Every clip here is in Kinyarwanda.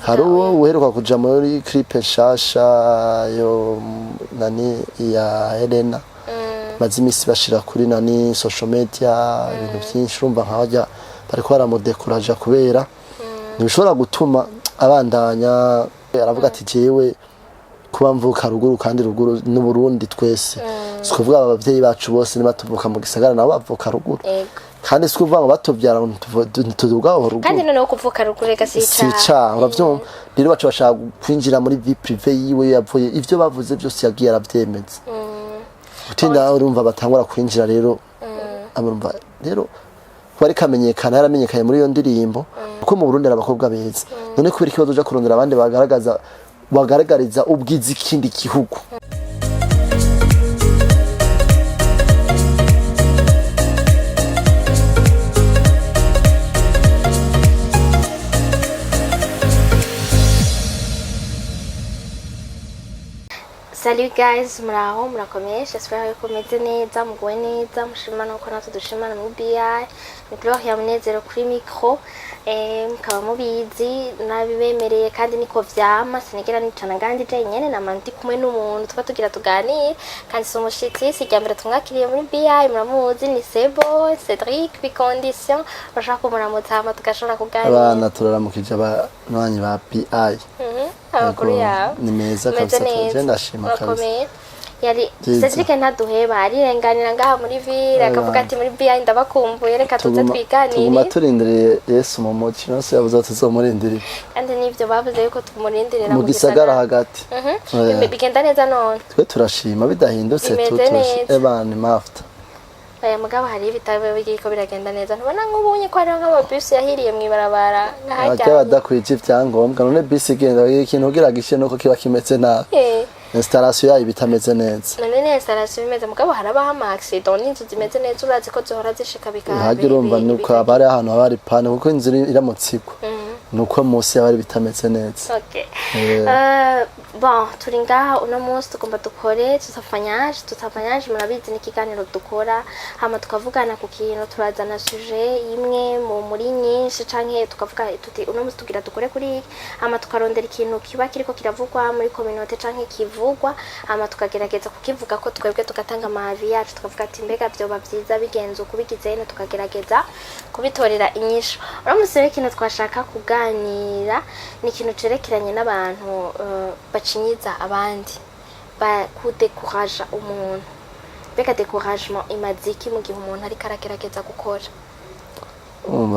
hari uwo uheruka kuja muri clip nshasha yo nani ya Helena maze imisi bashira kuri nani social media ibintu byinshi urumva nkajya bariko baramudekuraja kubera ntibishobora gutuma abandanya aravuga ati jewe kuba mvuka ruguru kandi ruguru n'u Burundi twese sikuvuga abavyeyi bacu bose nibatuvuka mu gisagara nabo bavuka ruguru kandi sikuvuga ngo batuvyara tudugaho ruguru kandi noneho kuvuka ruguru reka sica uravyumva rero bacu bashaka kwinjira muri vie privé yiwe yavuye ivyo bavuze byose yagiye aravyemeza utinda urumva batangura kwinjira rero amurumva rero kwari kamenyekana yaramenyekanye muri iyo ndirimbo kuko mu Burundi abakobwa beza none kubera ikibazo uja kurondera abandi bagaragariza ubwiza ikindi gihugu Salut guys, muraho murakomeye, j'espère que mumeze neza, muguwe neza, mushimana uko natwe dushimana mu BI. Ni Gloria Munezero kuri micro, mukaba mubizi nabibemereye kandi niko vyama, sinigera nicana ngandi je nyene namanti kumwe n'umuntu tuba tugira tuganire kandi so mushitsi sijambere tumwakiriye muri BI muramuzi ni Sebo, Cedric Bicondition, bashaka kumuramutsama tugashobora kuganira. Abana turaramukije abanwanyi ba BI. Abakuru yawe ni meza kabisa tuje ndashima kabisa yari Cedric ntaduheba arirenganira ngaha muri ville akavuga ati muri BI ndabakumbuye reka tuze twiganire tuguma turindiriye Yesu mu muci no se yavuze tuzomurindira kandi nivyo bavuze yuko tumurindirira mu gisagara hagati bigenda neza none twe turashima bidahindutse ebana mafuta aya mugabo hari ibitabo bigiko biragenda neza ntubona nk'ubunye ko hari nk'amabus yahiriye mwibarabara nkajya badakwije ivyangombwa none bus igenda ikintu ugira gishe nuko kiba kimeze nabi installation yayo bitameze neza none ne installation bimeze mugabo harabaho ama accident n'inzu zimeze neza urazi ko zohora zishika bikabe hagira urumva nuko abari ahantu habari pane kuko inzu iramutsiko nuko musi abari bitameze neza okay bon turi ngaha uno munsi tugomba dukore tutafanyage murabizi n'ikiganiro dukora hama tukavugana ku kintu turazana sujet imwe muri nyinshi canke tukavuga tuti uno munsi tugira dukore kuri hama tukarondera ikintu kiba kiriko kiravugwa muri communauté canke kivugwa hama tukagerageza kukivuga ko twebwe tugatanga amavi yacu tukavuga ati mbega byoba byiza bigenze ukubigizene tukagerageza kubitorera inyisho uno munsi rero ikintu twashaka kuganira ni ikintu cerekeranye n'abantu bacinyiza abandi bakudekuraja umuntu beka découragement imaziki mu gihe umuntu ari karagerageza gukora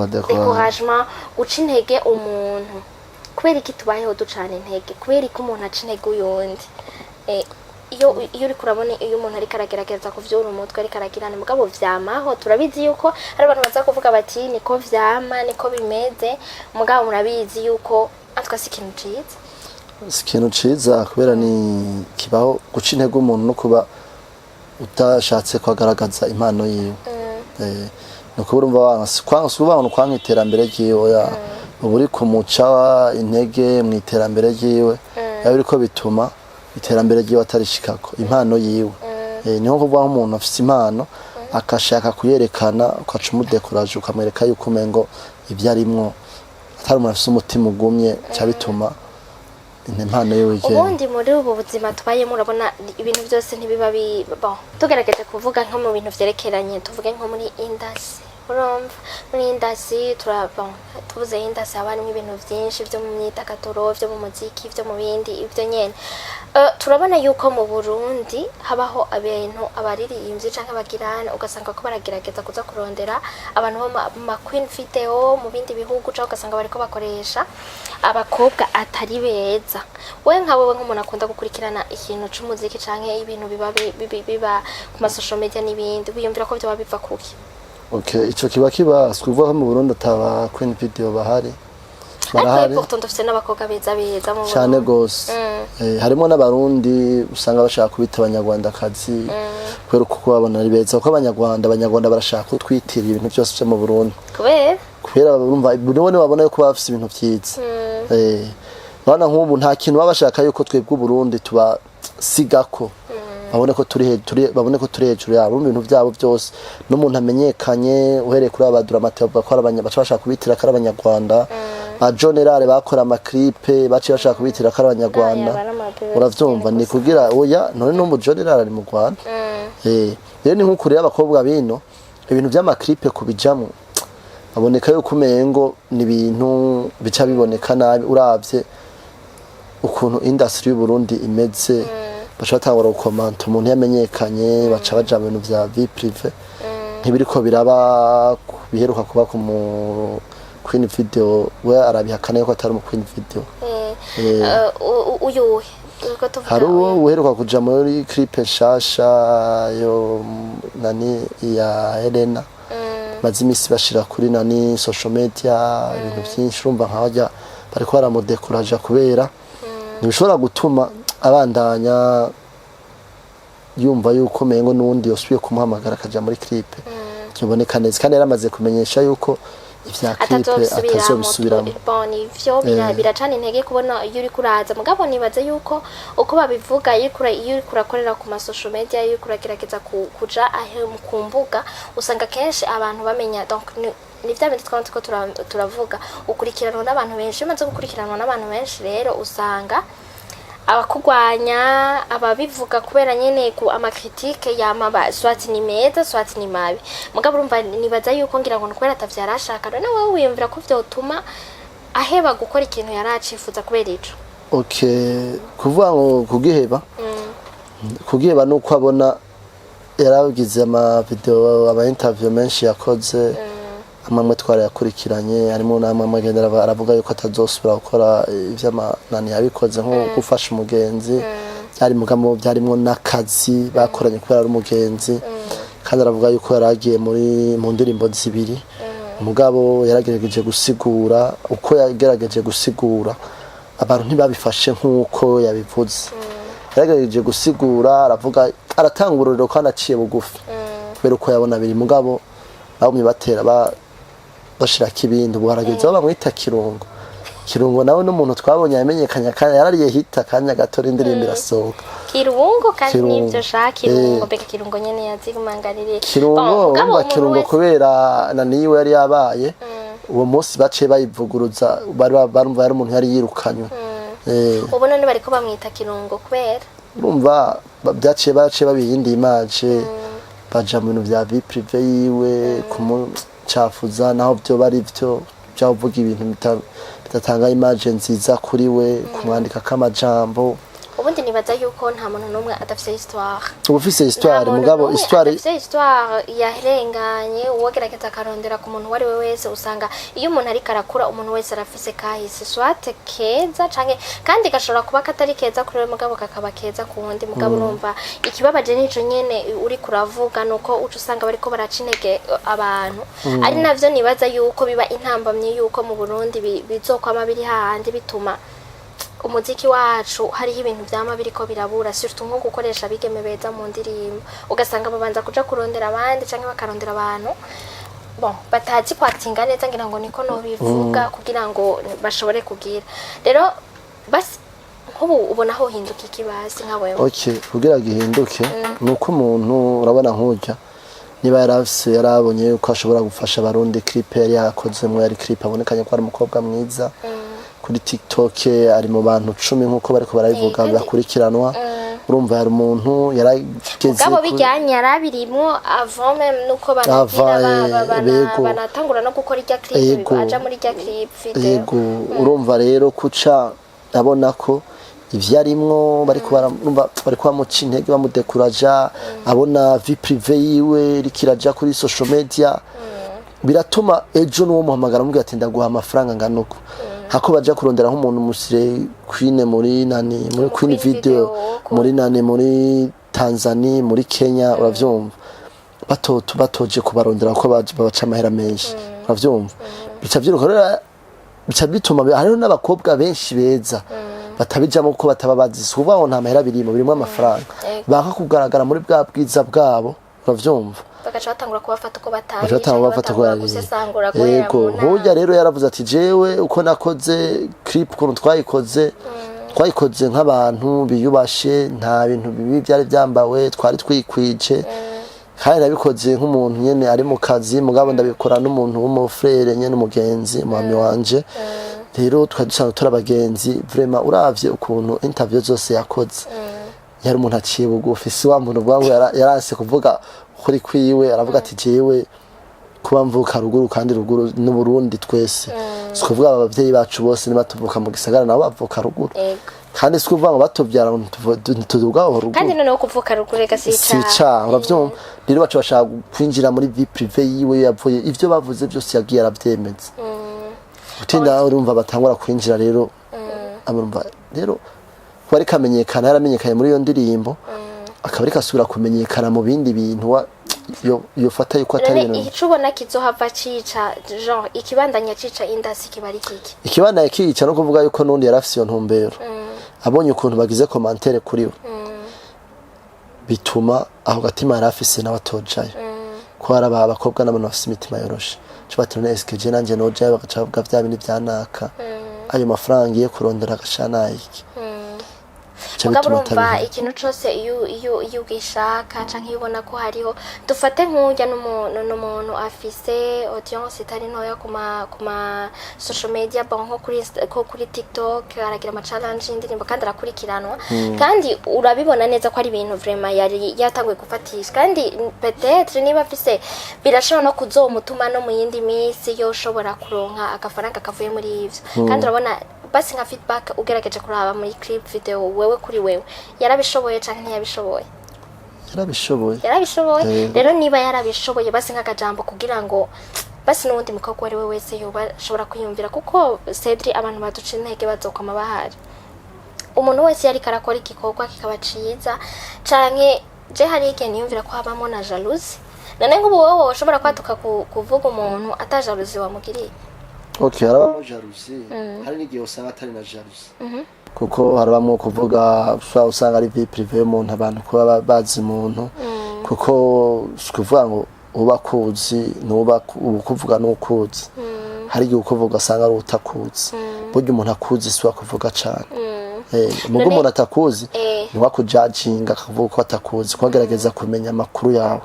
découragement guca intege umuntu kubera iki tubayeho ducana intege kubera iki umuntu aca intege uyundi iyo uri kurabona iyo umuntu ari karagerageza kuvyura umutwe ari karagirana mugabo vyamaho turabizi yuko hari abantu baza kuvuga bati niko vyama niko bimeze mugabo murabizi yuko atwasi ikintu ciza ikintu ciza kubera ni kibaho guca intege umuntu no kuba utashatse kwagaragaza impano yiwe no kuba urumva abantu kwanka iterambere ryiwe uburi kumuca intege mu iterambere ryiwe yabiriko bituma iterambere ryiwe atarishikako impano yiwe niho kuvuga umuntu afite impano akashaka kuyerekana ukaca umudekuraje ukamwereka yuko umengo ibyo arimwo atari umuntu afite umutima ugumye cyabituma impano yiwe igenda ubundi muri ubu buzima tubayemo urabona ibintu byose ntibiba tugerageje kuvuga nko mu bintu vyerekeranye tuvuge nko muri industry urumva muri industry tuvuze industry abantu ibintu byinshi byo mu myidagaduro byo mu muziki byo mu bindi ibyo nyene turabona yuko mu Burundi habaho abantu abaririmbyi canke abagirana ugasanga ko baragerageza kuza kurondera abantu bo ma queen video mu bindi bihugu canke ugasanga bariko bakoresha abakobwa atari beza we nkawe nk'umuntu akunda gukurikirana ikintu c'umuziki canke ibintu biba ku ma social media n'ibindi wiyumvira ko byo biva kuki okay ico kiba skuvuga mu Burundi ataba queen video bahari barahari pourtant dufite n'abakobwa beza mu cyane gose harimo n'abarundi usanga bashaka kubita abanyarwandakazi kubera uko babona ari beza kuko abanyarwanda barashaka kutwitira ibintu byose byo mu Burundi kubera urumva buri babona yuko bafite ibintu byiza bana nk'ubu nta kintu babashaka yuko twebwe Burundi tuba sigako babone ko turi hejuru yabo ibintu byabo byose n'umuntu amenyekanye uhereye kuri abadura Mateo bavuga ko bashaka kubitira ko ari abanyarwanda ba General bakora amaklipe baciye bashaka kubitira ko ari abanyarwanda uravyumva ni kugira oya none no mu General ari mu Rwanda rero ni nk'ukuri y'abakobwa bino ibintu by'amaklipe kubijamo aboneka yuko umengo ni ibintu bica biboneka nabi uravye ukuntu industry y'u Burundi imeze bashatangura gukomanta umuntu yamenyekanye baca baja mu bintu vya vie privé nk'ibiriko biraba biheruka kuba ku mu Queen Video we arabihakana yuko atari mu Queen Video uyuhe hari uwo uheruka kuja muri clip nshasha yo nani ya Helena maze imisi bashira kuri nani social media ibintu byinshi urumva nk'abajya bariko baramudekuraja kubera ntibishobora gutuma abandanya yumva yuko mengo nundi yosubiye kumuhamagara akaja muri clip kiboneka neza kandi yaramaze kumenyesha yuko ivya clip atazobisubiramo ivyo biracana intege kubona iyo uri kuraza mugabo nibaze yuko uko babivuga iyo uri kurakorera ku ma social media iyo kuragerageza kuja ahe mu mbuga usanga kenshi abantu bamenya donc ni vya bintu twandiko turavuga ukurikiranwa n'abantu benshi maze gukurikiranwa n'abantu benshi rero usanga abakugwanya ababivuga kubera nyene ku amakritike yama swati ni meza swati ni mabi mugabo urumva nibaza yuko ngira ngo kubera atavyarashaka none wowe wiyumvira ko vyotuma aheba gukora ikintu yaracifuza kubera ico kuvuga ngo kugiheba nuko abona yaragize ama video aba interview menshi yakoze amamwe twara yakurikiranye harimo namwe agendera aravuga yuko atazosubira gukora ivy'amanani yabikoze nko gufasha umugenzi byari mugamo byarimwo nakazi bakoranye kubera ari umugenzi kandi aravuga yuko yaragiye mu ndirimbo zibiri umugabo yaragerageje gusigura uko yagerageje gusigura abantu ntibabifashe nkuko yabivuze yaragerageje gusigura aravuga aratangururira kandi aciye bugufi kubera uko yabona biri mugabo bamwe batera bashirako ibindi ubuharageze aho bamwita kirungo nawe n'umuntu twabonye yamenyekanye kandi yarariye hita kanya gato indirimbo irasohoka kirungo kandi nivyo shaka kirungo beka kirungo nyene yazigumangarire kirungo kubera naniwe yari yabaye uwo munsi baciye bayivuguruza barumva yari umuntu yari yirukanywe ubu none bariko bamwita kirungo kubera urumva byaciye babiyindi image baja mu bintu vya vie privé yiwe kumucafuza naho byo bari byo byavuga ibintu bitatanga image nziza kuri we kumwandika kamajambo ubundi nibaza yuko nta muntu numwe adafite histoire ubufise histoire mugabo histoire yaherenganye uwogerageza akarondera ku muntu wari we wese usanga iyo umuntu ari karakura umuntu wese arafise kahise swate keza canke kandi gashobora kuba katari keza kuri we mugabo kakaba keza ku wundi mugabo urumva ikibabaje nico nyene uri kuravuga nuko uca usanga bariko baraca intege abantu ari navyo nibaza yuko biba intambamye yuko mu Burundi bizokwama biri hahandi bituma umuziki wacu hariho ibintu vyama biriko birabura surtout nko gukoresha bigeme beza mu ndirimbo ugasanga babanza kuja kurondera abandi canke bakarondera abantu batazi kwatinga neza ngira ngo niko no bivuga kugira ngo bashobore kugira rero basi nkubu ubona ho hinduka ikibasi nka wewe kugira gihinduke nuko umuntu urabona nkujya niba yarabonye yuko ashobora gufasha abarundi clip yari yakozemo yari clip abonekanye ko ari umukobwa mwiza kuri TikTok ari mu bantu 10 nkuko bariko barabivuga bakurikiranwa urumva yari umuntu yarageze gabo bijyanye yarabirimo avant même nuko banatangura no gukora irya clip aja muri irya clip video urumva rero kuca abona ko ivyarimwo bariko bamuca intege bamudekuraja abona vie privé yiwe rikiraja kuri social media biratuma ejo n'uwo muhamagara mubwira ati ndaguha amafaranga nganuko hako baja kurondera nk'umuntu musire Queen muri Queen Video muri muri Tanzania muri Kenya uravyumva batoje kubarondera ko baca amahera menshi uravyumva bica vyiruka bica bituma hariho n'abakobwa benshi beza batabijamo ko batababazi subaho nta mahera birimo amafaranga baka kugaragara muri bwa bwiza bwabo uravyumva bagaca batangura kubafata uko batangura yego hoja rero yaravuze ati jewe uko nakoze clip ukuntu twayikoze nk'abantu biyubashe nta bintu bibi byari byambawe twari twikwije kandi nabikoze nk'umuntu nyene ari mu kazi mugabo ndabikora n'umuntu w'umufrere nyene umugenzi mwami wanje rero twadusanzwe turi abagenzi vraiment uravye ukuntu interview zose yakoze yari umuntu aciye bugufi si wa muntu bwawe yaranse kuvuga kuri kwiwe aravuga ati jewe kuba mvuka ruguru kandi ruguru n'u Burundi twese sikuvuga abavyeyi bacu bose niba tuvuka mu gisagara nabo bavuka ruguru kandi sikuvuga ngo batuvyara tuduga ruguru kandi noneho kuvuka ruguru rega sica uravyumva rero bacu bashaka kwinjira muri vie privé yiwe yavuye ivyo bavuze byose yagiye aravyemeza utinda urumva batangura kwinjira rero amurumva rero wari kamenyekana yaramenyekanye muri iyo ndirimbo akaba ariko asubira kumenyekana mu bindi bintu yo fata yuko atari ibintu ico ubona kizohava cica genre ikibandanya cica indasi kibari kiki ikibandanya kica no kuvuga yuko nundi yarafise iyo ntumbero abonye ukuntu bagize commentaire kuri we bituma aho gatima yarafise n'abatojayo ko araba abakobwa n'abantu bafise imitima yoroshe cyo batirone SKG nanje nojayo bagacavuga vya bindi vyanaka ayo mafaranga ye kurondera agashana iki urumva ikintu cyose iyo ugishaka canke ubona ko hariho dufate nk'ujya n'umuntu afise audience itari ntoya kuma social media nko kuri TikTok aragira ama challenge y'indirimbo kandi arakurikiranwa kandi urabibona neza ko ari ibintu vraiment yari yatanguye gufatisha kandi peut-être niba afise birashobora no kuzomutuma no mu yindi minsi yo ushobora kuronka agafaranga kavuye muri ivyo kandi urabona basi nka feedback ugerageje kuraba muri clip video wewe kuri wewe yarabishoboye canke ntiyabishoboye yarabishoboye rero niba yarabishoboye basi nk'akajambo kugira ngo basi n'undi mukobwa ari we wese yoba ashobora kwiyumvira kuko Cedri abantu baduca intege bazokoma bahari umuntu wese yari karakora igikorwa kikaba ciza canke je hari igihe niyumvira ko habamo na jalousie nane nk'ubu wowe ushobora kwatuka kuvuga umuntu atajalousie wamugiriye Okay, harabamo jalousie. Hari n'igihe usanga atari na jalousie. Kuko harabamo kuvuga usanga ari vie privée y'umuntu abantu kuba bazi umuntu. Kuko sikuvuga ngo uba kuzi nuba kuvuga n'ukuzi. Hari igihe ukuvuga asanga ari utakuzi. Burya umuntu akuzi si wakuvuga cyane. Mugo umuntu atakuzi ni wakujudginga akavuga ko atakuzi kwagerageza kumenya amakuru yawe.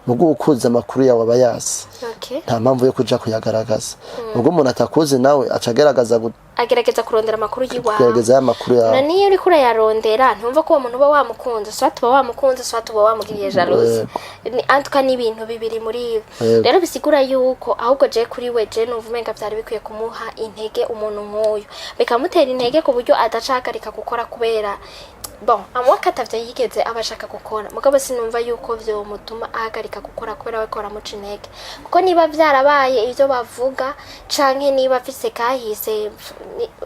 Mugo ukuzi amakuru yawe abayazi. Nta mpamvu yo kuja kuyagaragaza. Mugo umuntu atakuzi nawe acageragaza agerageza kurondera amakuru yiwawe. Kugerageza amakuru yawe. Na niyo uri kure yarondera ntumva ko umuntu uba wamukunze so tuba wamukunze so tuba wamugiriye jalousie. Ni antuka n'ibintu bibiri muri rero bisigura yuko ahubwo je kuri we je nuvumenga byari bikwiye kumuha intege umuntu nk'uyu. Bikamutera intege ku buryo adacakarika gukora kubera bon amwakatavye yigeze abashaka gukora mugabo sinumva yuko vyo mutuma ahagarika gukora kubera we kora muca intege kuko niba vyarabaye ivyo bavuga canke niba afise kahise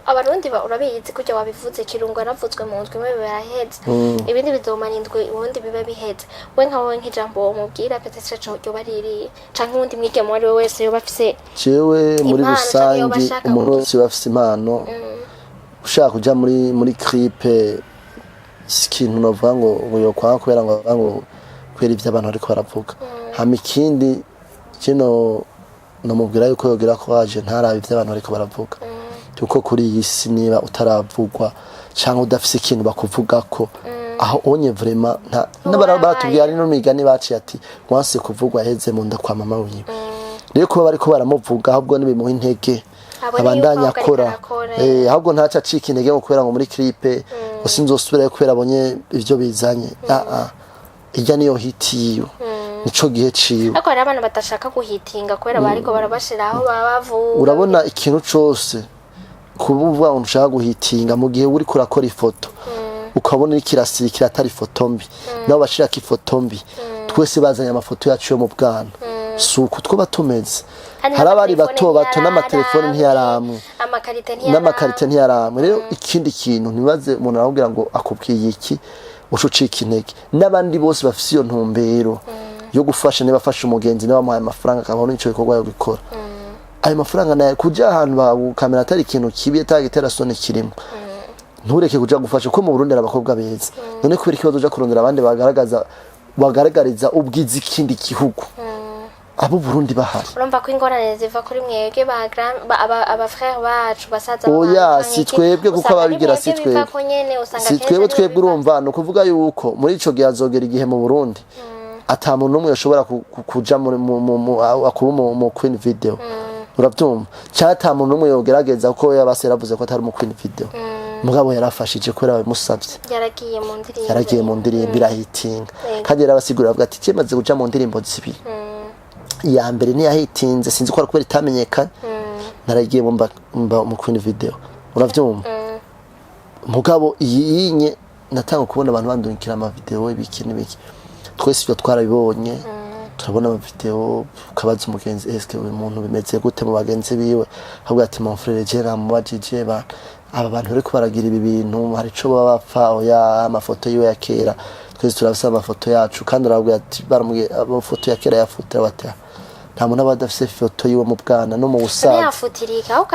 abarundi urabizi kujya wabivuze kirungo yaravuzwe mu ndwi mwe baraheze ibindi bizomara indwi ubundi bibe biheze we nkawe nk'ijambo mubwira peut-être cyo ryo bariri canke ubundi mwige muri we wese yoba afise jewe muri rusangi umuntu wese bafise impano ushaka kuja muri clip ikintu novuga ngo yokwanga kubera ngo kwera ivyo abantu ariko baravuga hama ikindi kino nomubwira yuko yogira ko waje ntarabe ivyo abantu ariko baravuga kuko kuri iyi si niba utaravugwa canke udafise ikintu bakuvugako aho onye vraiment n'abaratubwira ari no migani baciye ati wanse kuvugwa heze mu nda kwa mama wiwe rero kuba bariko baramuvuga ahubwo nibimuha intege abandanya akora ahubwo ntaca acika intege ngo kubera ngo muri clip usinzosubira kubera abonye ivyo bizanye ijya niyo hitiyo nico gihe ciwe ariko hari abantu batashaka guhitinga kubera bariko barabashiraho babavuga urabona ikintu cose kubuvuga ngo ushaka guhitinga mu gihe uri kurakora ifoto ukabona ikirasirikira atari foto mbi nabo bashiraka ifoto mbi twese bazanye amafoto yacu yo mu bwana suko twoba tumeze harabari bato n'amatelefone ntiyaramwe n'amakarite ntiyaramwe rero ikindi kintu nibaze umuntu arabwira ngo akubwiye iki ucucika intege n'abandi bose bafise iyo ntumbero yo gufasha niba afasha umugenzi niba amuhaye amafaranga akabona ico bikorwa yo gukora ayo mafaranga nayo kuja ahantu bakamera atari ikintu kibi atagitera soni kirimo ntureke kuja gufasha ko mu Burundi abakobwa beza none kubera ikibazo uja kurondera abandi bagaragariza ubwizi ikindi gihugu abo Burundi bahari urumva ko ingorane ziva kuri mwebwe aba frère bacu basaza oya si twebwe kuko ababigira si twebwe urumva no kuvuga yuko muri ico gihe azogera igihe mu Burundi ata muntu umwe yashobora kuja mu Queen video uravyumva cyata muntu umwe yogerageza ko yabase yaravuze ko atari mu Queen Video mugabo yarafashije ko yamusavye yaragiye mu ndirimbo irahitinga kandi yarabasigurira avuga ati kimaze guca mu ndirimbo zibiri ya mbere ni yahitinze sinzi ko kubera itamenyekana naragiye mu Queen Video uravyumva mugabo yinye natanga kubona abantu bandungikira ama video ibiki n'ibiki twese ibyo twarabibonye turabona ama video ukabaza umugenzi eske uyu muntu bimeze gute mu bagenzi biwe ahubwo ati mon frère Gera mubajije aba bantu bari kubaragira ibi bintu hari ico baba bapfa oya amafoto yiwe ya kera twese turabisa amafoto yacu kandi arabwira ati baramubwiye amafoto ya kera yafuta bati nta muntu abadafise foto yiwe mu bwana no mu busaza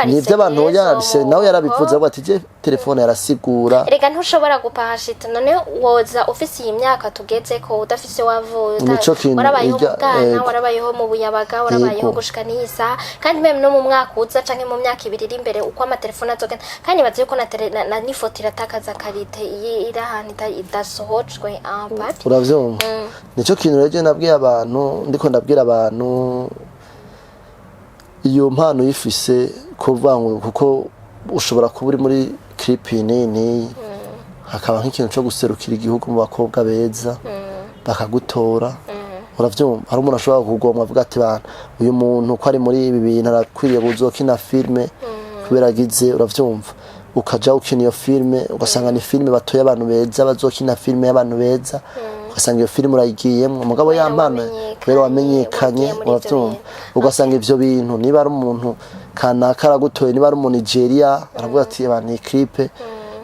nivyo abantu yarise nawe yarabivuze avuga ati je telefone yarasigura erega ntushobora gupahashita none woza ufise iyi myaka tugeze ko udafise wavuza warabayeho mu bwana warabayeho mu buyabaga warabayeho gushika nisa kandi meme no mu mwaka uza canke mu myaka ibiri iri imbere uko amatelefone azogenda kandi bazi yuko na n'ifoto iratakaza karite iri ahantu idasohojwe ampati uravyumva nico kintu rero nabwiye abantu ndiko ndabwira abantu iyo mpano yifise kuvangwa kuko ushobora kuba uri muri clip nini hakaba nk'ikintu cyo guserukira igihugu mu bakobwa beza bakagutora uravyumva hari umuntu ashobora kugomba avuga ati bana uyu muntu ko ari muri ibi bintu arakwiriye kuzokina filme kubera agize uravyumva ukaja ukina iyo filme ugasanga ni filme batoye abantu beza bazokina filme y'abantu beza ugasanga iyo filime urayigiyemo umugabo yampana rero wamenyekanye uravyumva ugasanga ivyo bintu niba ari umuntu kanaka aragutoye niba ari umuntu Nigeria aravuga ati bana clip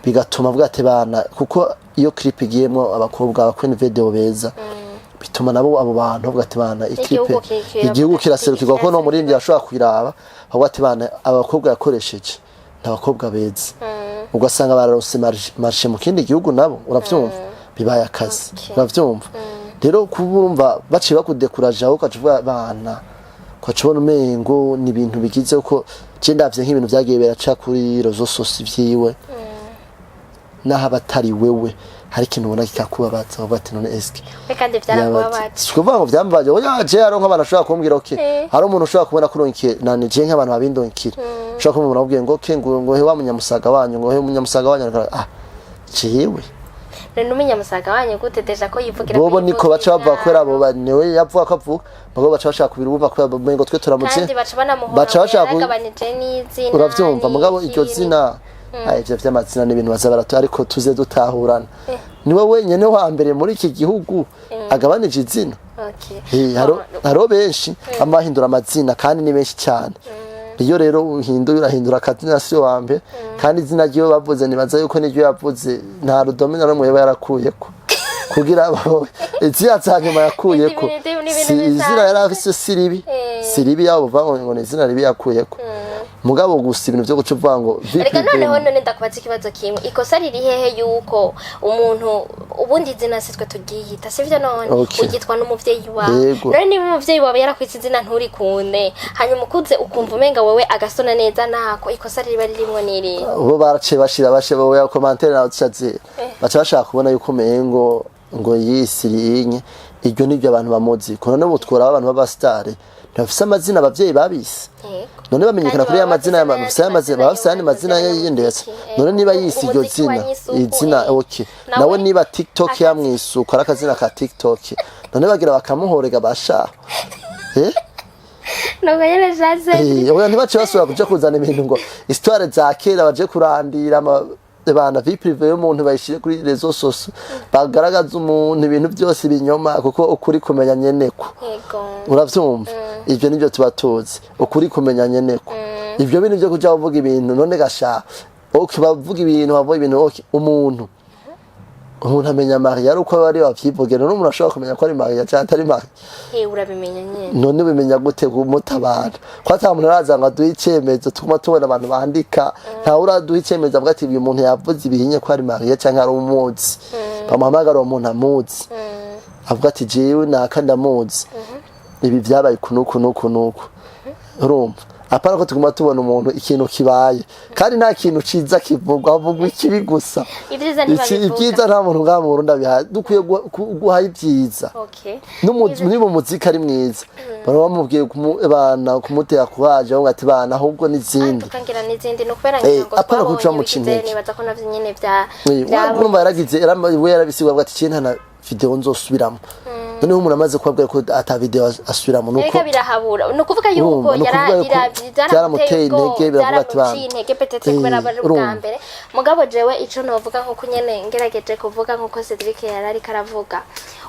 bigatuma avuga ati bana kuko iyo clip igiyemo abakobwa aba Queen Video beza bituma nabo abo bantu bavuga ati bana clip igihugu kiraserukirwa ko no muri India ashobora kwiraba avuga ati bana abakobwa yakoresheje n'abakobwa beza ugasanga bararose marché mu kindi gihugu nabo uravyumva bibaye akazi uravyumva rero kubumva baciye bakudekuraje aho kacuvuga bana kwacubona umengo ni ibintu bigize uko je ndavye nk'ibintu vyagiye beraca kuri rezo sosi vyiwe naho abatari wewe hari ikintu ubona kikakubabaza uvuga ati none eske kandi vyarakubabaza sikuvuga ngo vyambaje oya je aro nk'abantu ashobora kumbwira okay hari umuntu ushobora kubona kuronke nani je nk'abantu babindonekira ushobora kumubona ubwiye ngo okay ngo he wa munyamusaga wanyu ngo he munyamusaga wanyu jewe rero umunyamusaga wanyu guteteja ko yivugira bobo niko baca bava kwera abo banewe yavuga ko avuga bago baca bashaka kubirumva ko ngo twe turamutse kandi baca bashaka kugabanije n'izina uravyumva mugabo iryo zina ivyo vy'amazina n'ibintu baza baratu ariko tuze dutahurana niwe wenyene wa mbere muri iki gihugu agabanije izina haro benshi amahindura amazina kandi ni benshi cyane iyo rero urahindura akazina si wa mbere kandi izina ryo bavuze nibaza yuko niryo yavuze nta rudomino rumwe yarakuyeko kugira abo izina zanyuma yakuyeko izina yarafise siribi yabo vango ngo izina ribi yakuyeko mugabo gusa ibintu byo gucuvuga ngo reka noneho none ndakubaza ikibazo kimwe ikosa riri hehe yuko umuntu ubundi izina sitwe tugiyita sivyo none ugitwa n'umuvyeyi wawe none niba umuvyeyi wawe yarakwitse izina nturi kunde hanyuma ukuze ukumva umenga wewe agasona neza nako ikosa riba ririmwo niri bo barace bashira bowe ya commentaire na tsaze baca bashaka kubona yuko mengo ngo yisirinye iryo nibyo abantu bamuzi ko none butwora abantu baba star ntafise amazina abavyeyi babise none bamenyekana kuri ya mazina bafise amazina y'indetse none niba yisi iryo izina okay nawe niba TikTok yamwisuka arakazina ka TikTok none bagira bakamuhorega basha no gayele jaze oya ntibace basubira kuja kuzana ibintu ngo histoire za kera baje kurandira bana vie privée y'umuntu bayishire kuri rezo soso bagaragaza umuntu ibintu byose binyoma kuko ukuri kumenya nyeneko uravyumva ivyo nivyo tubatoze ukuri kumenya nyeneko ivyo bintu byo kuja uvuga ibintu none gasha bavuga ibintu bavuga ibintu umuntu amenya Maria ari uko bari bavyivugera none umuntu ashobora kumenya ko ari Maria cyangwa atari Maria urabimenya nyene none bimenya gute kumutabara ko atamuntu araza ngo aduhe icemezo tuma tubona abantu bandika nta uraduhe icemezo avuga ati uyu muntu yavuze ibihinye ko ari Maria cyangwa ari umuzi bamuhamagara umuntu amuzi avuga ati jewe naka ndamuzi ibi vyabaye kunuku urumva apana ko tuguma tubona umuntu ikintu kibaye kandi nta kintu ciza kivugwa havugwa ikibi gusa ibyiza nta muntu bwa mu Burundi abiha dukwiye guha ibyiza ni mu muzika ari mwiza baro bamubwiye bana kumutera kuhaje aho ati bana ahubwo n'izindi tukangira n'izindi no kubera ngo apana ko uca mu cinege nibaza ko navyo nyene vya urumva yaragize we yarabisigwa ati kintu na video nzosubiramo noneho umuntu amaze kubabwira ko ata video asubiramo nuko reka birahabura no kuvuga yuko yaramuteye intege biravuga ati bana intege petete kubera bari bwa mbere mugabo jewe ico novuga nko kunyene ngerageje kuvuga nko Cedric yarari karavuga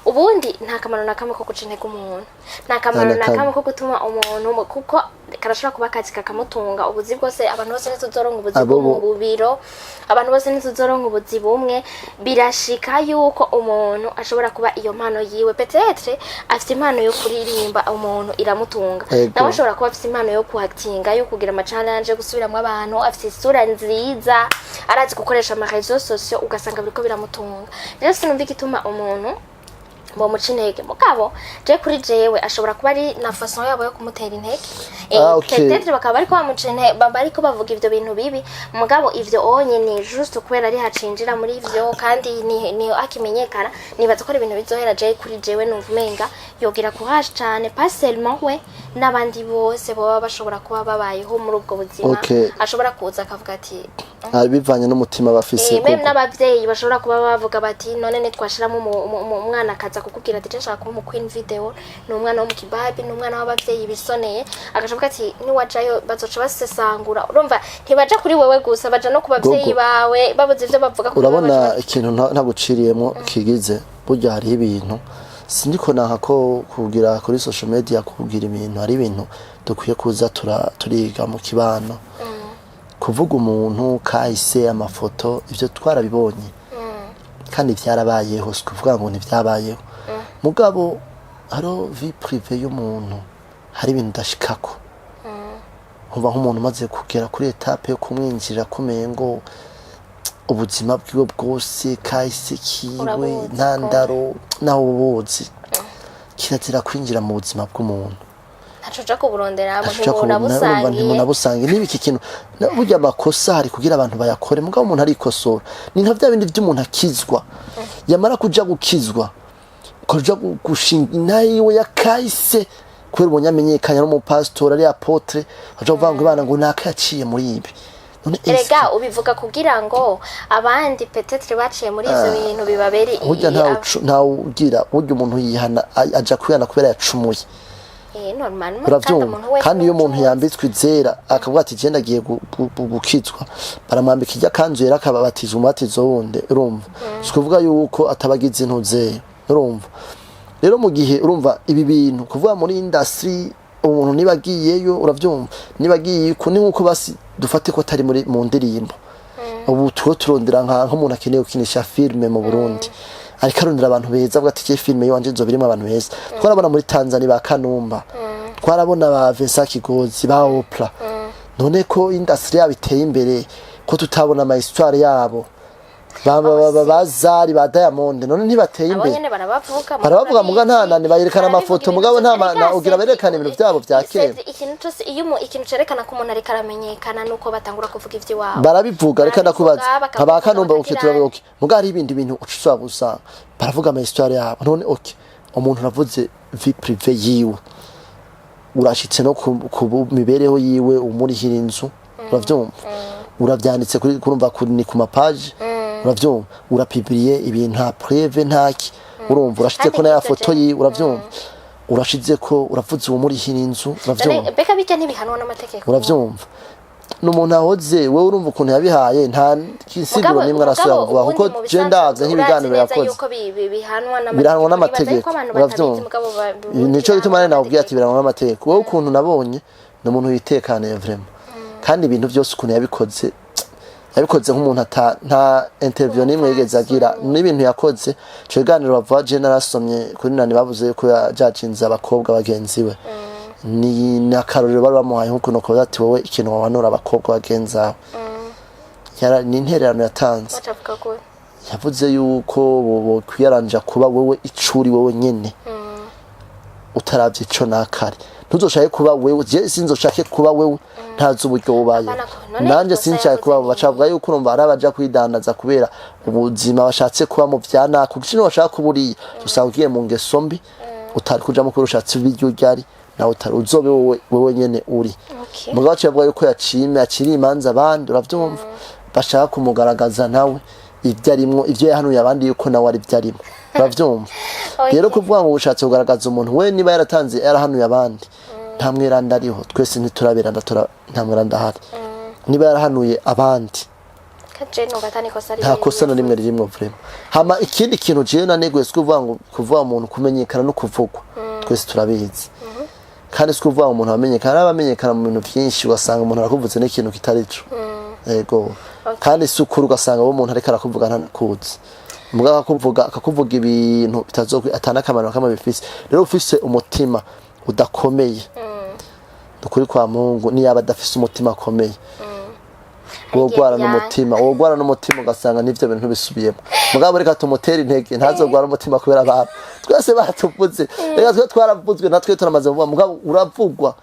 ubundi nta kamaro na kamwe ko guca intege umuntu nta kamaro na kamwe ko gutuma umuntu kuko karashobora kuba akazi kakamutunga ubuzi bwose abantu bose ntituzoronka ubuzi mu biro abantu bose ntituzoronka ubuzi bumwe birashika yuko umuntu ashobora kuba iyo mpano yiwe petetre afite impano yo kuririmba umuntu iramutunga nawe ashobora kuba afite impano yo kuactinga yo kugira ama challenge gusubiramwe abantu afite isura nziza arazi gukoresha ama réseaux sociaux ugasanga biriko biramutunga rero sinumva igituma umuntu bo mucinege mugabo je kuri jewe ashobora kuba ari na façon yabo yo kumutera intege peut-être bakaba bari ko bamucene bari ko bavuga ivyo bintu bibi mugabo ivyo onye ni juste kubera ari hacinjira muri ivyo kandi ni akimenyekana nibaza ko ari ibintu bizohera je kuri jewe numvumenga yogira courage cyane pas seulement we nabandi bose baba bashobora kuba babayeho muri ubwo buzima ashobora kuza akavuga ati bivanye n'umutima bafise même n'abavyeyi bashobora kuba bavuga bati none nitwashiramo umwana akaza kukubwira ati nshaka kuba mu queen video ni umwana wo mu kibabi ni umwana w'abavyeyi bisoneye agashavuga ati ni wajayo bazoca basesangura urumva ntibaja kuri wewe gusa baja no kubavyeyi bawe babuze ivyo bavuga ko urabona ikintu ntaguciriyemo kigize burya hari ibintu sindiko nanka ko kugira kuri social media kugira ibintu hari ibintu dukwiye kuza turiga mu kibano kuvuga umuntu kahise amafoto ivyo twarabibonye kandi vyarabayeho sikuvuga ngo ntivyabayeho mugabo haro vie privée y'umuntu hari ibintu dashikako umva nk'umuntu maze kugera kuri etape yo kumwinjira kumengo ubuzima bwiwe bwose kahise kiwe ntandaro naho ubuzi kirazira kwinjira mu buzima bw'umuntu acoja kuburondera mu nabusange niba iki kintu burya amakosa hari kugira abantu bayakore mugabo umuntu arikosora ni nka bya bindi by'umuntu akizwa yamara kuja gukizwa kuja gushinga nayiwe yakahise kubera ubunyamenyekanya n'umupastor ari apotre aje kuvuga ngo ibana ngo nakayaciye muri ibi erega ubivuga kugira ngo abandi peut-être baciye muri ivyo bintu bibabere burya nta ugira burya umuntu yihana aja kwihana kubera yacumuye kandi iyo umuntu yambitswe izera akavuga ati je ndagiye gukizwa baramwambika ijya kanzu yera akababatiza umubatizo wundi urumva sikuvuga yuko atabagize intuze urumva rero mu gihe urumva ibi bintu kuvuga muri industry umuntu nibagiyeyo uravyumva nibagiye ko ni nkuko basi dufate ko atari muri mu ndirimbo ubu turondera nk'umuntu akeneye gukinisha filme mu Burundi ariko arondera abantu beza avuga ati je filme yanje nzobirimo abantu beza twarabona muri Tanzania ba Kanumba twarabona ba Vincent Kigozi ba Oprah none ko industry yabiteye imbere ko tutabona ama histoire yabo bazari ba Diamond none ntibateye imbere barabavuga muga ntanane bayerekana amafoto mugabo nta ugira berekana ibintu byabo bya kera ikintu cyose ikintu cerekana ko umuntu ariko aramenyekana nuko batangura kuvuga ivyo wabo barabivuga reka ndakubaza nkaba Kanumba ukituravuga muga hari ibindi bintu ucusaba gusa baravuga ama histoire yabo none umuntu ravuze vie privée yiwe urashitse no ku mibereho yiwe umurihira inzu uravyumva uravyanditse kuri kurumva ni ku mapage uravyumva urapibriye ibintu nta preve ntaki urumva urashitse ko na foto yi uravyumva urashize ko uravuze uwo muri hininzu uravyumva beka bijya ntibihanwa n'amategeko uravyumva n'umuntu ahoze wewe urumva ukuntu yabihaye nta kisiguro nimwe arasubira kuvuga kuko je ndavye nk'ibiganiro yakoze bihanwa n'amategeko uravyumva nico gituma nawe ubwiye ati bihanwa n'amategeko wowe ukuntu nabonye n'umuntu yitekaniye vraiment kandi ibintu byose ukuntu yabikoze nk'umuntu nta interview nimwe yigeze agira n'ibintu yakoze cyo biganiro bava je narasomye kuri nani bavuze ko yajacinze abakobwa bagenzi we ni nakarorero bari bamuhaye nkuko no ati wowe ikintu wabanura abakobwa bagenzaho yara ni intererano yatanze yavuze yuko bo kwiyaranja kuba wowe icuri wowe nyene utaravye ico nakare ntuzoshake kuba wewe je sinzoshake kuba wewe ntazi uburyo bubaye nanje sinshaka kuba bacavuga yuko urumva ari abaja kwidandaza kubera ubuzima bashatse kuba mu vyana kuko bashaka kuburiye usanga ugiye mu ngeso mbi utari kuja mu kurushatse ibiryo ryari nawe utari uzobe wewe nyene uri mugabo cavuga yuko yaciri imanza abandi uravyumva bashaka kumugaragaza nawe ibyo arimwo ibyo yahanuye abandi yuko nawe ari byo arimo uravyumva rero kuvuga ngo ushatse kugaragaza umuntu we niba yaratanze yarahanuye abandi nta mweranda ariho twese ntituraberanda nta mweranda ahari niba yarahanuye abandi nta kosa na rimwe ririmo vrema hama ikindi kintu jewe naneguye kuvuga ngo kuvuga umuntu kumenyekana no kuvugwa twese turabizi kandi kuvuga umuntu amenyekana abamenyekana mu bintu byinshi ugasanga umuntu arakuvuze n'ikintu kitarico yego kandi sukuru ugasanga abo umuntu ariko arakuvuga ntakuzi mugabo akakuvuga ibintu bitazokwi atanakamaro kama bifise rero ufise umutima udakomeye dukuri kwa Mungu ni yaba adafise umutima akomeye wogwara n'umutima ugasanga n'ivyo bintu bisubiyemo mugabo reka tumutera intege ntazogwara umutima kubera abantu twese batuvuze reka twe twaravuzwe natwe turamaze kuvuga mugabo uravugwa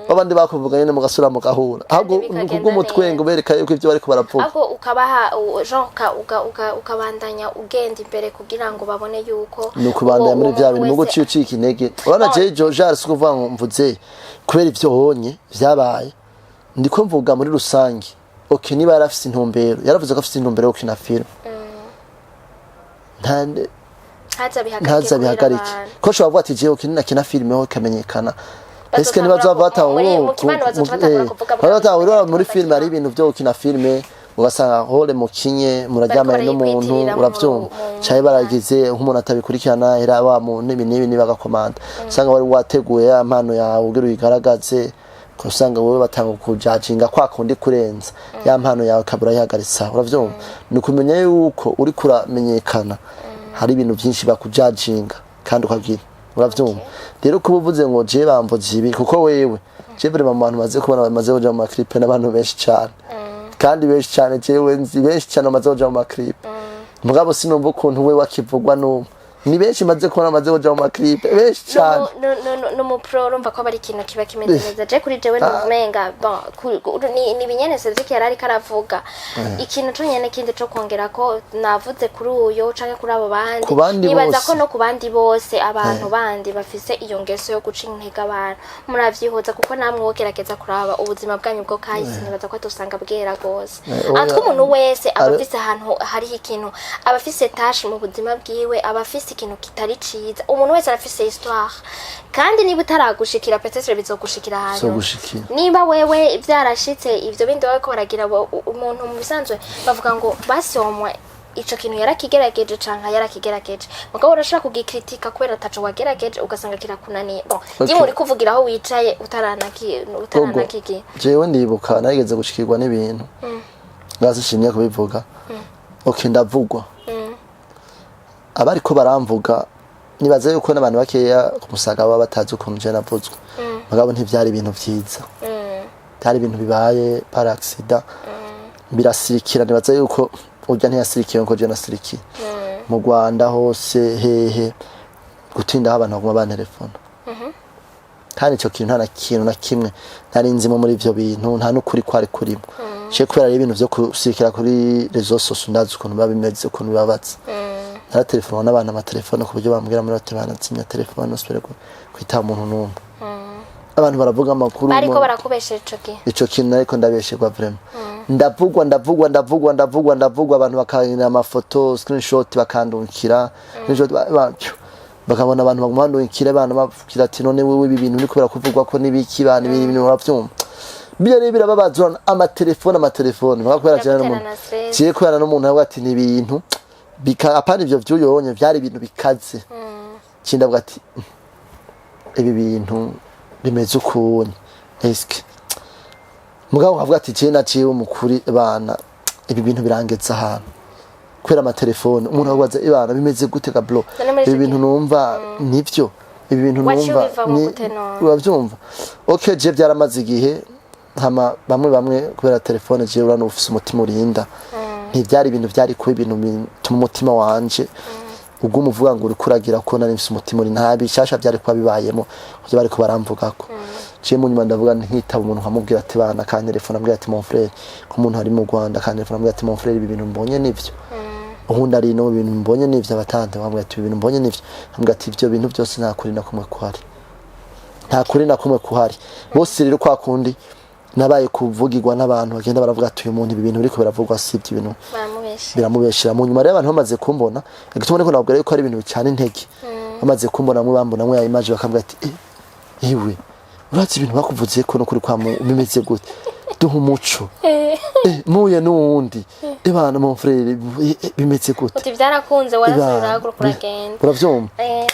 babandi bakuvuga nyene mugasura mugahura ahubwo kubw'umutwengo bereka yuko ivyo bariko baravuga ahubwo ukabaha ukabandanya ugenda imbere kugira ngo babone yuko nukubandanya muri vya bintu mugo cika intege urabona je George kuvuga ngo mvuze kubera ivyo honye vyabaye ndiko mvuga muri rusangi okay niba yarafise intumbero yaravuze ko afise intumbero yo kina film ntaza bihagarike ko shobora kuvuga ati je okay nakina film ho kamenyekana eske niba zavata muri film ari ibintu byo kina film ugasanga hole mukinye muraryamana n'umuntu uravyumva cyaye baragize nk'umuntu atabikurikirana era wa muntu nibi bagakomanda usanga wari wateguye ya mpano yawe ugira uyigaragaze kusanga wowe batanga kujajinga kwa kundi kurenza ya mpano yawe kabura yihagaritsa uravyumva nukumenya yuko uri kuramenyekana hari ibintu byinshi bakujajinga kandi ukagira uravyumva rero kubuvuze ngo je bamvuze ibi kuko wewe je bari mu bantu maze kubona bamaze kuja mu clip n'abantu benshi cyane kandi benshi cyane jewe nzi benshi cyane bamaze kuja mu clip mugabo sinumva ukuntu we wakivugwa no ni benshi maze kubona maze kuja mu clip benshi cyane no mu pro urumva ko bari ikintu kiba kimeze neza je kuri jewe n'umenga ni binyenese ziki yarari karavuga ikintu cyo nyene kindi cyo kongera ko navuze kuri uyo canke kuri abo bandi nibaza ko no ku bandi bose abantu bandi bafise iyo ngeso yo guca intege abantu muravyihuza kuko namwe wogerageza kuraba ubuzima bwanyu bwo kahise nibaza ko tusanga bwera gose atwo umuntu wese abafise ahantu hari ikintu abafise tashi mu buzima bwiwe abafise ikintu kitari ciza umuntu wese arafise histoire kandi niba utaragushikira peut-être bizogushikira hanyu niba wewe vyarashitse ivyo bindi wawe ko baragira umuntu mu bisanzwe bavuga ngo basomwe ico kintu yarakigerageje canka yarakigerageje mugabo urashaka kugikritika kubera ataco wagerageje ugasanga kirakunaniye je muri kuvugira aho wicaye utaranakigi jewe ndibuka narigeze gushikirwa n'ibintu ngazishimye kubivuga okay ndavugwa abariko baramvuga nibaze yuko n'abantu bakeya kumusaga baba batazi ukuntu je navuzwe mugabo ntivyari ibintu vyiza byari ibintu bibaye par accident birasirikira nibaze yuko urya ntiyasirikiye ngo je nasirikiye mu Rwanda hose hehe gutinda abantu baguma ba telefone kandi ico kintu nta kintu na kimwe nari nzimo muri ivyo bintu nta n'ukuri kwari kurimo je kubera ibintu vyo kusirikira kuri réseaux sociaux ndazi ukuntu babimeze ukuntu babatse nta telefone n'abana amatelefone ku buryo bambwira muri hotel banatsimya telefone usubire kwita umuntu n'umwe abantu baravuga amakuru bariko barakubesheje ico kintu ariko ndabeshegwa vraiment ndavugwa abantu bakanyina amafoto screenshot bakandukira bakabona abantu bagumandukira abantu bavugira ati none wewe ibi bintu niko barakuvugwa ko nibiki bana ibintu uravyumva bire birababazwa amatelefone bakubera cyane n'umuntu ciye kubera n'umuntu avuga ati ni ibintu apana ivyo vyuyonye vyari ibintu bikaze cindavuga ati ibi bintu bimeze ukuntu eske mugabo avuga ati je naciye umukuri bana ibi bintu birangeza ahantu kwera amatelefone umuntu abaza ibana bimeze gute ga bro ibi bintu numva nivyo ibi bintu numva uravyumva okay je byaramaze igihe hama bamwe kubera telefone je urano ufise umutima urinda ntibyari ibintu byari kuba ibintu bituma umutima wanje ubwo umuvuga ngo uri kuragira ko nari mfise umutima uri ntabi cyasha byari kuba bibayemo kujya bari ko baramvugako ciye mu nyuma ndavuga nkitaba umuntu nkamubwira ati bana kan telefone ambwira ati mon frère ko umuntu ari mu Rwanda kan telefone ambwira ati mon frère ibi bintu mbonye nivyo ubundi ari no bintu mbonye nivyo abatante bambwira ati ibintu mbonye nivyo ambwira ati ivyo bintu byose nta kuri na kumwe kuhari nta kuri na kumwe kuhari bose rero kwa kundi nabaye kuvugirwa n'abantu bagenda baravuga ati uyu muntu ibi bintu biriko biravugwa sivyo ibintu biramubeshera mu nyuma rero abantu bamaze kumbona gituma niko nabwira yuko ari ibintu bicana intege bamaze kumbona mu bambona mu ya image bakambwira ati iwe uratse ibintu bakuvuze ko no kuri kwa mumeze gute duha umuco muye n'uwundi bana mon frère bimeze gute uti byarakunze warasubira haguruka agenda uravyumva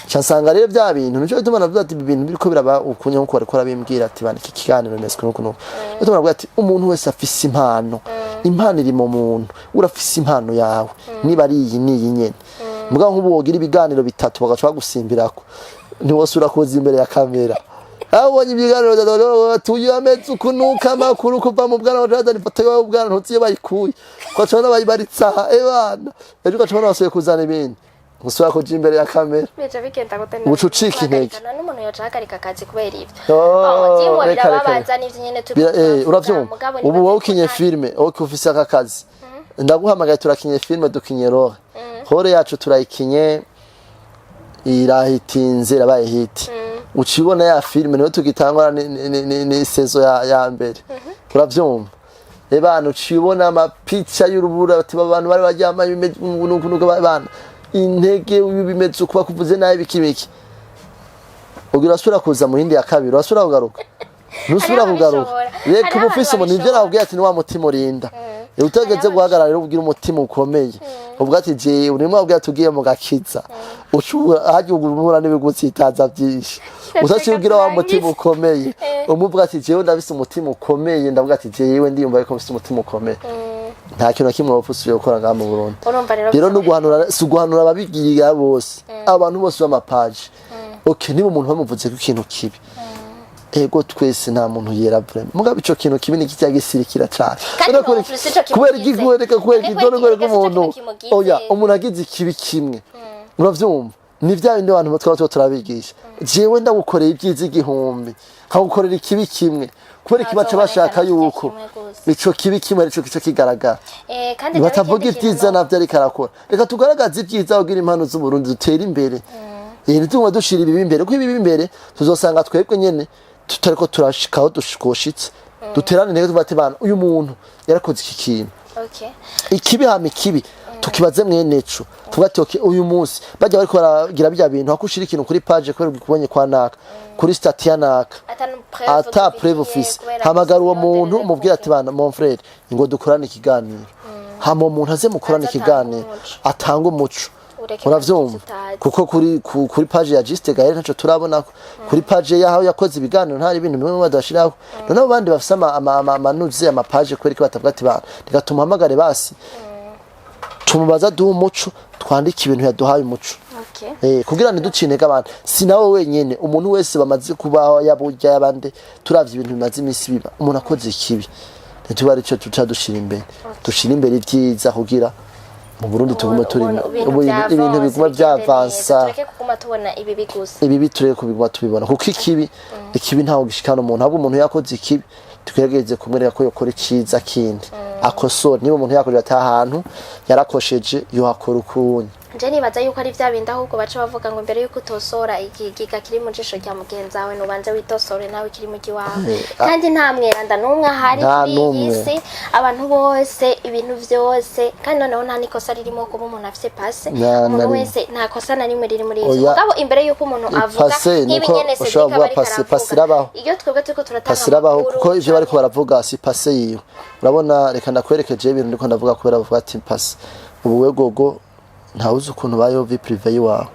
cyasanga rero bya bintu nico bituma navuga ati ibintu biriko biraba ukunya nko ariko arabimbwira ati bana iki kiganiro neswe nuko bituma navuga ati umuntu wese afise impano iri mu muntu urafise impano yawe niba ari iyi niyi nyene mugabo nk'ubu wogira ibiganiro bitatu bagaca bagusimbirako ntiwosura kuza imbere ya kamera abonye ibiganiro tuyametse ukunuka amakuru kuva mu bwana wajazana ifoto yawe ubwana ntuziye bayikuye kwacana bayibaritsa bana ejo gacana basuye kuzana ibindi gusura ko imbere ya kamera beje bigenda gute ucucika intege n'umuntu yocakarika akazi kubera ivyo dimwa birababanza n'ivyo nyene uravyumva ubu wowe ukinye filme wowe ufise aka kazi ndaguhamagaye turakinye filme dukinye hore yacu turayikinye irahitinze rabaye hiti ucibona ya filme niho tugitangwa ni sezo ya mbere uravyumva ebana ucibona amapicha y'urubura ati abantu bari bajyama nuko bana intege bimeze ukuba kuvuze naye bikibiki ugira sura kuza mu hindi ya kabiri urasura kugaruka nusura kugaruka reka ubufise umuntu ivyo nakubwiye ati ni wa mutima urinda utageze guhagarara rero ugira umutima ukomeye ubwo ati je urimo abwira tugiye mu gakiza ushura haje ugurumura n'ibigutsitaza byinshi utacibwira wa mutima ukomeye umuvuga ati jewe ndabise umutima ukomeye ndavuga ati jewe ndiyumva ko mfise umutima ukomeye nta kintu kimwe wafusuye gukora ngaha mu Burundi rero no guhanura suguhanura ababigiye bose abantu bose b'amapaji okay niba umuntu bamuvuze ko ikintu kibi ego twese nta muntu yera vraiment mugabe ico kintu kibi ni kijya gisirikira cyane kubera igigwereka kubera idone gore umuntu oya umuntu agize ikibi kimwe uravyumva ni bya bindi abantu batwara turabigisha jewe ndagukoreye ibyiza igihumbi nkagukorera ikibi kimwe kubera ikibaca bashaka yuko ico kibi kimwe arico kico kigaragara kandi batavuga ibyiza navyo ari karakora reka tugaragaze ibyiza ugira impano z'u Burundi dutera imbere tumwe dushira ibi imbere kuko ibi imbere tuzosanga twebwe nyene tutariko turashikaho dushikoshitse duterane ntege tubate bana uyu muntu yarakoze iki kintu ikibi hama ikibi tukibaze mweneco tugati okay uyu munsi bajya bariko baragira bya bintu hakushira ikintu kuri page ko kubonye kwa naka kuri stati ya naka ata preuve office hamagara uwo muntu mubwira ati bana mon frère ngo dukorane ikiganiro hama umuntu aze mukorane ikiganiro atanga umuco uravyumva kuko kuri page ya Juste Gaël ntaco turabona kuri page yaho yakoze ibiganiro ntari ibintu bimwe badashiraho none abandi bafise amanuze ama page kweri ko batavuga ati bana reka tumuhamagare basi tumubaza duha umuco twandika ibintu yaduhaye umuco kugira ntiducinega abantu si nawe wenyene umuntu wese bamaze kubaho yaburya yabande turavye ibintu bimaze imisi biba umuntu akoze ikibi ntituba arico tuca dushira imbere ivyiza kugira mu Burundi tugume turi ibintu biguma byavansa tureke kuguma tubona ibi bigusa ibi bitureke kubiguma tubibona kuko ikibi ntaho gishikana umuntu ahubwo umuntu yakoze ikibi tugerageze kumwereka ko yokora iciza kindi akosora niba umuntu yakoze atahantu yarakosheje yo akora ukundi nje nibaza yuko ari vya bindi ahubwo baca bavuga ngo mbere yuko utosora igiga kiri mu jisho rya mugenzi wawe nubanze witosore nawe kiri mu giwawe kandi nta mweranda numwe ahari kuri isi abantu bose ibintu vyose kandi noneho nta nikosa ririmo kuba umuntu afise pase umuntu wese nta kosa na rimwe riri muri izo mugabo imbere yuko umuntu avuga nk'ibi nyene se dika bari karavuga iyo twebwe turiko turatanga kuko ivyo bariko baravuga si pase yiwe urabona reka ndakwerekeje ibintu ndiko ndavuga kubera bavuga ati pase ubu we gogo ntawuzi ukuntu bayo vi privé yiwawe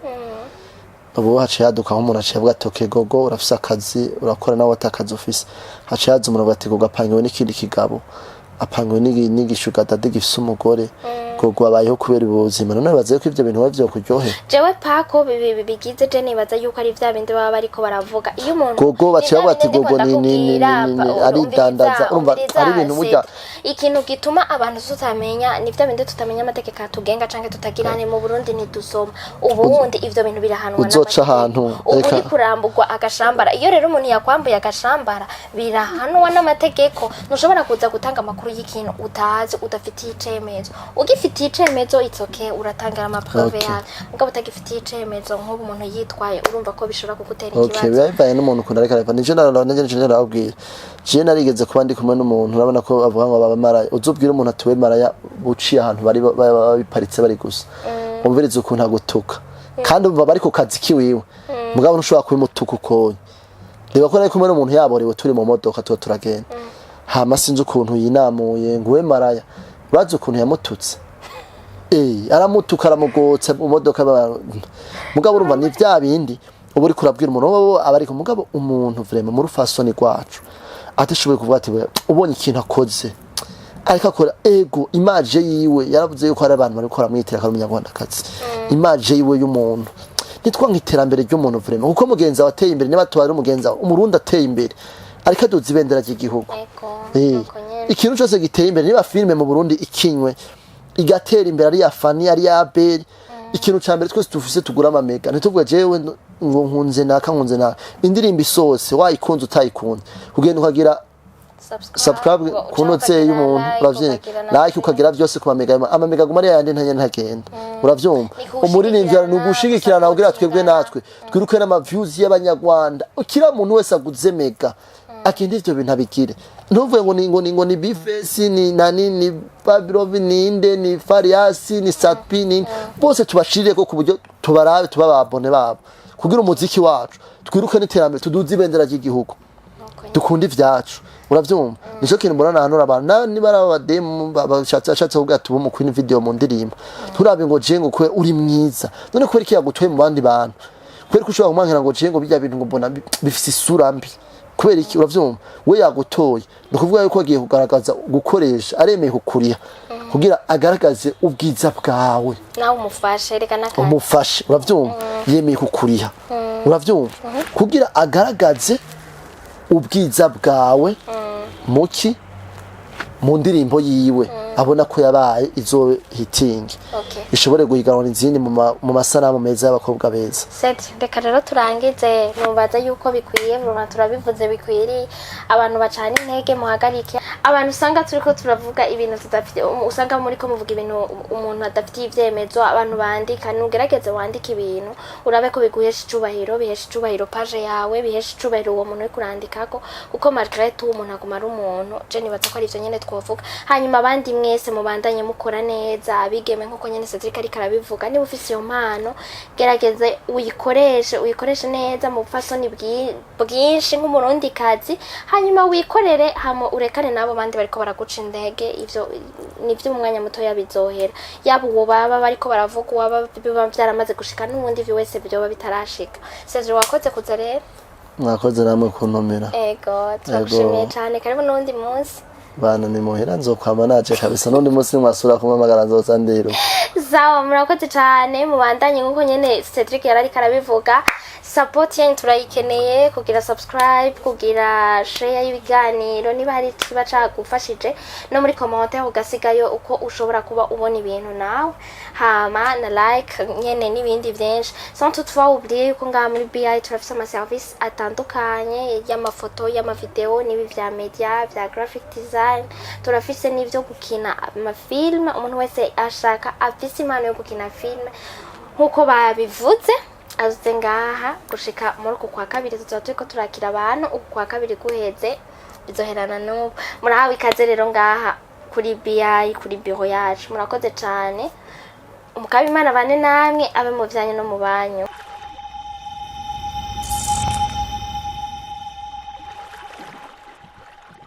ubu haciye yaduka nk'umuntu aciye avuga ati okay gogo urafise akazi urakora nawe atakazi ufise haciye yaza umuntu ati gogo apangiwe n'ikindi kigabo apangiwe n'igishuga dade gifise umugore gogo abayeho kubera ubuzima none baze ko ivyo bintu bavyo kuryohe jewe pako bigize je nibaza yuko ari vya bindi baba bariko baravuga iyo umuntu gogo baciye bati gogo ni ari dandaza urumva ari ibintu burya ikintu gituma abantu tutamenya ni vya bindi tutamenya amategeko atugenga canke tutagirane mu Burundi ntidusoma ubundi ivyo bintu birahanwa uzoca ahantu uri kurambugwa agashambara iyo rero umuntu yakwambuye agashambara birahanwa n'amategeko ntushobora kuza gutanga amakuru y'ikintu utazi udafitiye icemezo ugifitiye icemezo it's okay uratanga amaprove yawe mugabo utagifitiye icemezo nk'ubu umuntu yitwaye urumva ko bishobora kugutera ikibazo okay bibaye n'umuntu kunda ariko ariko nije narabwira je narigeze kuba ndi kumwe n'umuntu urabona ko avuga ngo baba maraya uzubwira umuntu atuwe maraya buciye ahantu bari biparitse bari gusa umviriza ukuntu agutuka kandi umva bari ku kazi kiwiwe mugabo ntushobora kubimutuka ukonye reba ko ari kumwe n'umuntu yaborewe turi mu modoka tuba turagenda hama sinzi ukuntu yinamuye ngo we maraya urazi ukuntu yamututse aramutuka aramugotsa mu modoka mugabo urumva ni vya bindi ubu uri kurabwira umuntu aba ariko mugabo umuntu vraiment mu rufasoni rwacu atashoboye kuvuga ati ubonye ikintu akoze ariko akora ego image yiwe yaravuze yuko hari abantu bari gukora mwitira akari umunyarwandakazi image yiwe y'umuntu nitwa nk'iterambere ry'umuntu vraiment kuko mugenza wateye imbere niba tuwari umugenza umurundi ateye imbere ariko aduza ibendera ry'igihugu ikintu cyose giteye imbere niba filme mu Burundi ikinywe igatera imbere ari ya Fani ari ya Abel ikintu cyambere twese tufise tugura amamega ntituvuga jewe ngo nkunze naka indirimbo isose wayikunze utayikunze kugenda ukagira subscribe kunotse y'umuntu uravye like ukagira byose ku mamega amamega gumari yandi ntagenda uravyumva umuririmbyi ni ugushigikirana ugira twebwe natwe twiruke n'ama views y'abanyarwanda ukira umuntu wese aguze mega akindi ivyo bintu abikire ntuvuye ngo ni Bifesi ni nani ni Babylon ninde ni Farias ni Sapi ni bose tubashirire ko kuburyo tubarabe tubababone babo kugira umuziki wacu twiruke n'iterambere tuduze ibendera ry'igihugu dukunda ivyacu uravyumva nico kintu mbona hanura abantu niba ari abademu bashatse kuvuga ati ubu kwini video mu ndirimbo turabe ngo je ngo kwe uri mwiza none ko iki yagutwe mu bandi bantu kweri kushobora kumankira ngo je ngo bijya bintu ngo mbona bifise isura mbi kubera iki uravyumva we yagutoye nukuvuga yuko agiye kugaragaza gukoresha aremeye kukuriya kugira agaragaze ubwiza bwawe nawe umufashe reka nakandi umufashe uravyumva yemeye kukuriya uravyumva kugira agaragaze ubwiza bwawe muki mu ndirimbo yiwe abona ko yabaye izo hitting ishobore guhiganwa izindi mu masanamu meza y'abakobwa beza set reka rero turangize nubaza yuko bikwiye vuba turabivuze bikwiri abantu bacana intege muhagarike abantu usanga turiko turavuga ibintu tudafite usanga muri ko muvuga ibintu umuntu adafite ivyemezo abantu bandika nugerageze wandika ibintu urabe ko biguhesha icubahiro bihesha icubahiro page yawe bihesha icubahiro uwo muntu uri kurandikako kuko malgré tout umuntu agumara umuntu je nibaza ko ari ivyo nyene twovuga hanyuma abandi mwese mubandanye mukora neza abigeme nkuko nyene Cedric ari karabivuga niba ufise iyo mpano gerageze uyikoreshe neza mu fasoni bwinshi nk'umurundi kazi hanyuma wikorere hamo urekane nabo bandi bariko baraguca indege ivyo nivyo umwanya muto yabizohera yaba uwo baba bariko baravuga waba byaramaze gushika n'ubundi vyo wese byo bitarashika Cedric wakoze kuza rero mwakoze namwe kuntomera ego turagushimiye cyane karibu n'undi munsi bana ni muhera nzokwama naje kabisa n'undi munsi mwasura kumamagara nzoza ndero sawa murakoze cyane mubandanye nkuko nyene Cedric yarari karabivuga support yanyu turayikeneye kugira subscribe kugira share y'ibiganiro niba hari kiba cagufashije no muri commentaire ugasigayo uko ushobora kuba ubona ibintu nawe hama na like nyene n'ibindi byinshi sans toutefois oublier yuko ngaha muri BI turafise ama service atandukanye y'amafoto y'amavideo n'ibi vya media vya graphic design turafise n'ivyo gukina amafilm umuntu wese ashaka afise impano yo gukina film nkuko babivuze azuze ngaha gushika muri uku kwa kabiri tuzoba turiko turakira abantu uku kwa kabiri guheze bizoherana n'ubu murahawe ikaze rero ngaha kuri BI kuri biro yacu murakoze cyane umukaba imana bane namwe abe mu vyanye no mu banyu